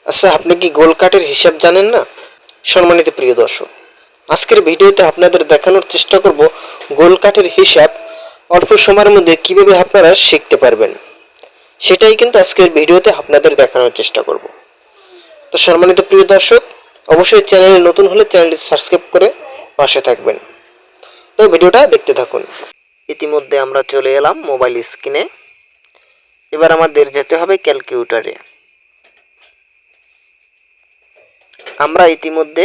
আচ্ছা, আপনি কি গোল কাঠের হিসাব জানেন না? সম্মানিত প্রিয় দর্শক, আজকের ভিডিওতে আপনাদের দেখানোর চেষ্টা করব গোল কাঠের হিসাব অল্প সময়ের মধ্যে কিভাবে আপনারা শিখতে পারবেন। সেটাই কিন্তু আজকের ভিডিওতে আপনাদের দেখানোর চেষ্টা করব। তো সম্মানিত প্রিয় দর্শক, অবশ্যই চ্যানেলে নতুন হলে চ্যানেলটি সাবস্ক্রাইব করে পাশে থাকবেন। তো ভিডিওটা দেখতে থাকুন। ইতিমধ্যে আমরা চলে এলাম মোবাইল স্ক্রিনে। এবার আমাদের যেতে হবে ক্যালকুলেটরে। আমরা ইতিমধ্যে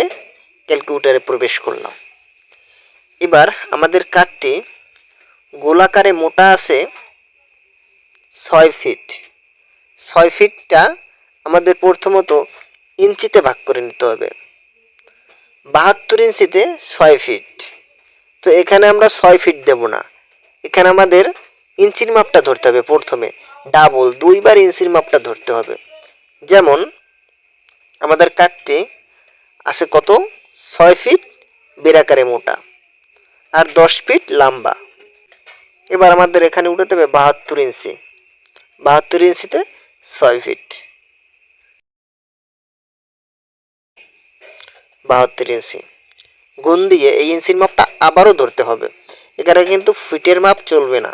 ক্যালকুলেটরে প্রবেশ করলাম। এবার আমাদের কাঠটি গোলাকারে মোটা আছে 6 ফিট। 6 ফিটটা আমাদের প্রথমত ইঞ্চিতে ভাগ করে নিতে হবে। 72 ইঞ্চিতে 6 ফিট। তো এখানে আমরা 6 ফিট দেব না, এখানে আমাদের ইঞ্চির মাপটা ধরতে হবে। প্রথমে ডাবল দুইবার ইঞ্চির মাপটা ধরতে হবে। যেমন আমাদের কাঠটি আছে কত, 6 ফিট বেরাকারে মোটা আর 10 ফিট লম্বা। এবার আমাদের এখানে উঠাতে হবে 72 ইঞ্চি। 72 ইঞ্চিতে 6 ফিট। 72 ইঞ্চি গুণ দিয়ে এই ইঞ্চির মাপটা আবারও ধরতে হবে। এখানে কিন্তু ফিটের মাপ চলবে না,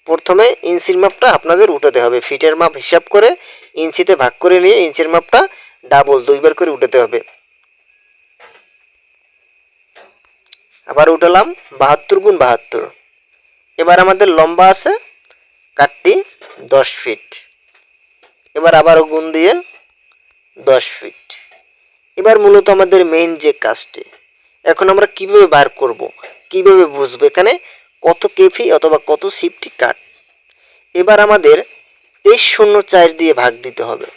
প্রথমে ইঞ্চির মাপটা আপনাদের উঠাতে হবে। ফিটের মাপ হিসাব করে ইঞ্চিতে ভাগ করে নিয়ে ইঞ্চির মাপটা ডাবল দুইবার করে উঠাতে হবে। আবার উঠালাম 72 গুণ 72। এবার আমাদের লম্বা আছে কাঠটি 10 ফিট। এবার আবারও গুণ দিয়ে 10 ফিট। এবার মূলত আমাদের মেইন যে কাজটি, এখন আমরা কিভাবে বার করব, কিভাবে বুঝবো এখানে কত কেফি অথবা কত সিফটি কাঠ। এবার আমাদের 2304 দিয়ে ভাগ দিতে হবে।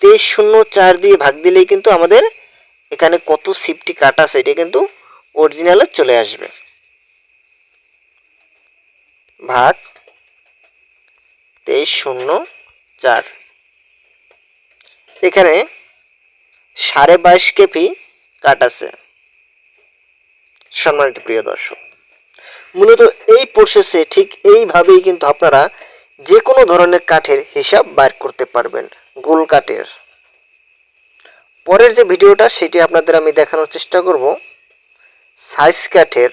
2304 দিয়ে ভাগ দিলেই কিন্তু আমাদের এখানে কত সিফটি কাট আছে এটা কিন্তু অরিজিনালে চলে আসবে। ভাগ 2304। এখানে 22.5 কেপি কাট আছে। সম্মানিত প্রিয় দর্শক, মূলত এই প্রসেসে ঠিক এইভাবেই কিন্তু আপনারা যে কোনো ধরনের কাঠের হিসাব বার করতে পারবেন। গোল কাঠের পরের যে ভিডিওটা সেটি আপনাদের আমি দেখানোর চেষ্টা করব সাইজ কাঠের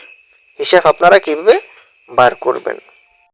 হিসাব আপনারা কিভাবে বার করবেন।